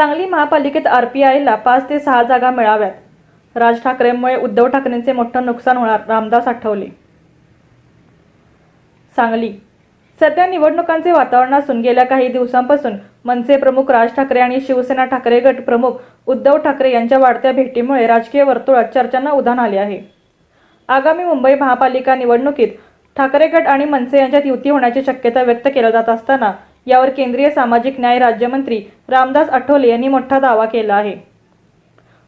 सांगली महापालिकेत आरपीआयला 5 ते 6 जागा मिळाव्यात. राज ठाकरेंमुळे उद्धव ठाकरेंचे मोठं नुकसान होणार, रामदास आठवले. सांगली सध्या निवडणुकांचे वातावरण असून गेल्या काही दिवसांपासून मनसे प्रमुख राज ठाकरे आणि शिवसेना ठाकरे गट प्रमुख उद्धव ठाकरे यांच्या वाढत्या भेटीमुळे राजकीय वर्तुळात चर्चांना उधाण आले आहे. आगामी मुंबई महापालिका निवडणुकीत ठाकरे गट आणि मनसे यांच्यात युती होण्याची शक्यता व्यक्त केली जात असताना यावर केंद्रीय सामाजिक न्याय राज्यमंत्री रामदास आठवले यांनी मोठा दावा केला आहे.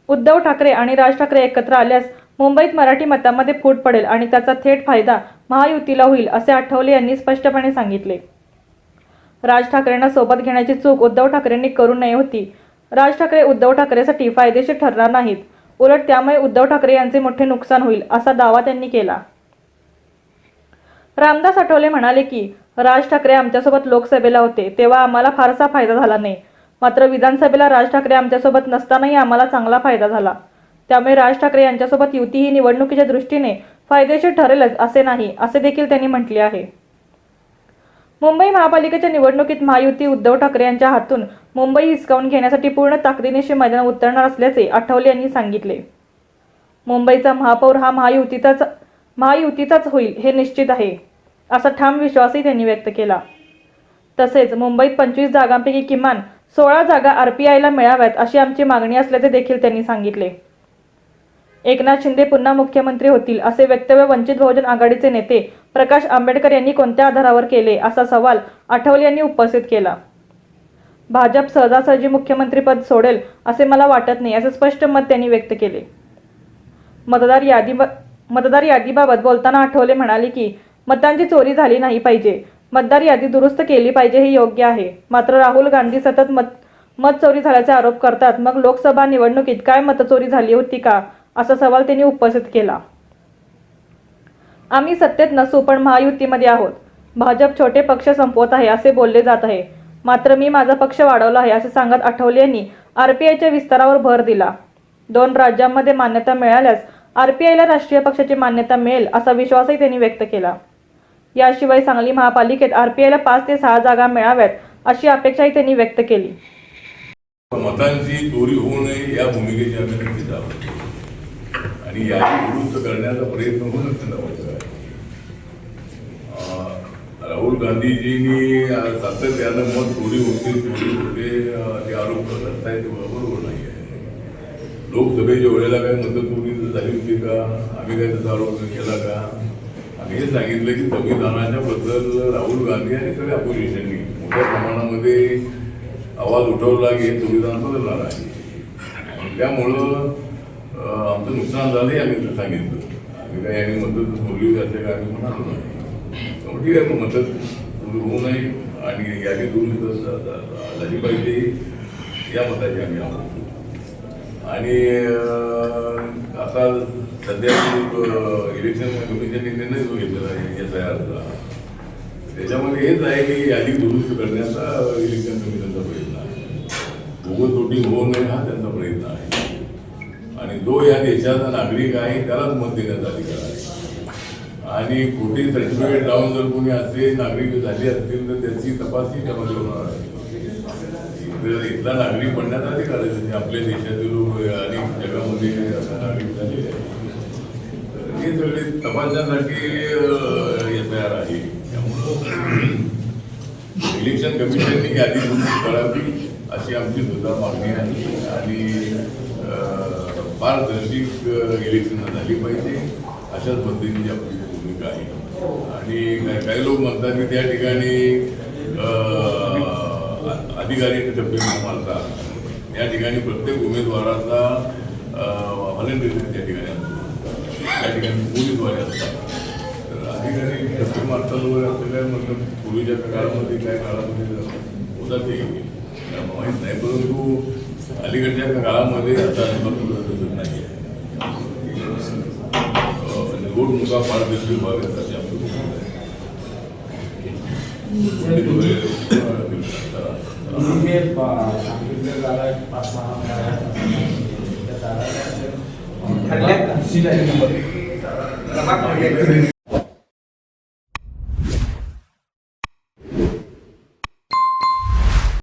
उद्धव ठाकरे आणि राज ठाकरे एकत्र आल्यास मुंबईत मराठी मतांमध्ये फूट पडेल आणि त्याचा थेट फायदा महायुतीला होईल, असे आठवले यांनी स्पष्टपणे सांगितले. राज ठाकरेंना सोबत घेण्याची चूक उद्धव ठाकरेंनी करू नये होती. राज ठाकरे उद्धव ठाकरेसाठी फायदेशीर ठरणार नाहीत, उलट त्यामुळे उद्धव ठाकरे यांचे मोठे नुकसान होईल, असा दावा त्यांनी केला. रामदास आठवले म्हणाले की राज ठाकरे आमच्यासोबत लोकसभेला होते तेव्हा आम्हाला फारसा फायदा झाला नाही, मात्र विधानसभेला राज ठाकरे आमच्यासोबत नसतानाही आम्हाला चांगला फायदा झाला. त्यामुळे राज ठाकरे यांच्यासोबत युती ही निवडणुकीच्या दृष्टीने फायदेशीर ठरेलच असे नाही, असे देखील त्यांनी म्हटले आहे. मुंबई महापालिकेच्या निवडणुकीत महायुती उद्धव ठाकरे यांच्या हातून मुंबई हिसकावून घेण्यासाठी पूर्ण ताकदीनिशी मैदानात उतरणार असल्याचे आठवले यांनी सांगितले. मुंबईचा महापौर हा महायुतीचाच होईल हे निश्चित आहे, असा ठाम विश्वासही त्यांनी व्यक्त केला. तसेच मुंबईत 25 जागांपैकी किमान 16 जागा आरपीआयला मिळाव्यात अशी आमची मागणी असल्याचे देखील त्यांनी सांगितले. एकनाथ शिंदे पुन्हा मुख्यमंत्री होतील असे वक्तव्य वंचित बहुजन आघाडीचे नेते प्रकाश आंबेडकर यांनी कोणत्या आधारावर केले, असा सवाल आठवले यांनी उपस्थित केला. भाजप सहजासहजी मुख्यमंत्रीपद सोडेल असे मला वाटत नाही, असे स्पष्ट मत त्यांनी व्यक्त केले. मतदार यादीबाबत बोलताना आठवले म्हणाले की मतांची चोरी झाली नाही पाहिजे, मतदार यादी दुरुस्त केली पाहिजे हे योग्य आहे. मात्र राहुल गांधी सतत मत चोरी झाल्याचे आरोप करतात, मग लोकसभा निवडणुकीत काय मतचोरी झाली होती का, असा सवाल त्यांनी उपस्थित केला. आम्ही सत्तेत नसू पण महायुतीमध्ये आहोत. भाजप छोटे पक्ष संपवत आहे असे बोलले जात आहे, मात्र मी माझा पक्ष वाढवला आहे, असे सांगत आठवले यांनी आरपीआयच्या विस्तारावर भर दिला. 2 राज्यांमध्ये मान्यता मिळाल्यास आरपीआयला राष्ट्रीय पक्षाची मान्यता मिळेल असा विश्वासही त्यांनी व्यक्त केला. याशिवाय सांगली महापालिकेत आरपीआयला 5 ते 6 जागा मिळाव्यात अशी अपेक्षाही त्यांनी व्यक्त केली. मतांची चोरी होऊ नये या भूमिकेची आम्ही नक्कीच आहोत आणि याची दुरुस्त करण्याचा प्रयत्न होणं महत्त्वाचं आहे. राहुल गांधीजींनी सातत्यानं मत चोरी होते ते आरोप करत आहेत, ते बरोबर नाही आहे. लोकसभेच्या वेळेला काय मतचोरी झाली होती का, आम्ही काय त्याचा आरोप केला का? आम्ही हे सांगितलं की संविधानाच्या बद्दल राहुल गांधी आणि सगळ्या अपोजिशननी मोठ्या प्रमाणामध्ये आवाज उठवला की हे संविधान बदलणार आहे. त्यामुळं आमचं नुकसान झालंही आम्ही सांगितलं. आम्ही काय यांनी मदत बोलली जाते का आम्ही म्हणालो नाही. ठीक आहे, मग मदत होऊ नये आणि यादी दुरुस्त झाली पाहिजे या मताची आम्ही आहोत. आणि आता सध्या इलेक्शन कमिशनने निर्णय जो घेतलेला आहे SIRचा, त्याच्यामध्ये हेच आहे की यादी दुरुस्त करण्याचा इलेक्शन कमिशनचा प्रयत्न आहे. बोगस वोटिंग होऊ नये हा त्यांचा प्रयत्न आहे आणि जो या देशाचा नागरिक आहे त्यालाच मत देण्याचा अधिकार आहे. आणि खोटी सर्टिफिकेट लावून जर कोणी असे नागरिक झाले असतील तर त्याची तपासणी त्यामध्ये होणार आहे. इथला नागरिक बनण्याचा अधिकार आहे, म्हणजे आपल्या देशातील लोक अनेक जगामध्ये नागरिक झालेले आहेत. हे सगळे तपासण्यासाठी SIR आहे. त्यामुळं इलेक्शन कमिशनने यादी दुरुस्त करावी अशी आमची सुद्धा मागणी आहे आणि पारदर्शक इलेक्शन झाली पाहिजे अशाच पद्धतीची आपली भूमिका आहे. आणि काही लोक म्हणतात की त्या ठिकाणी अधिकारी टप्पे मारतात, त्या ठिकाणी प्रत्येक उमेदवाराचा व्हॉलंटियर त्या ठिकाणी असतो, त्या ठिकाणी पोलीसवाले असतात. तर अधिकारी टप्पे मारतात वगैरे असं काय म्हटलं पूर्वीच्या काळामध्ये काय काळामध्ये होतात ते माहीत नाही, परंतु अलीकडच्या काळामध्ये आता तसं नाही आहे. निवडणुका पारदर्शक व्हाव्यात अशी आपली ठरल्या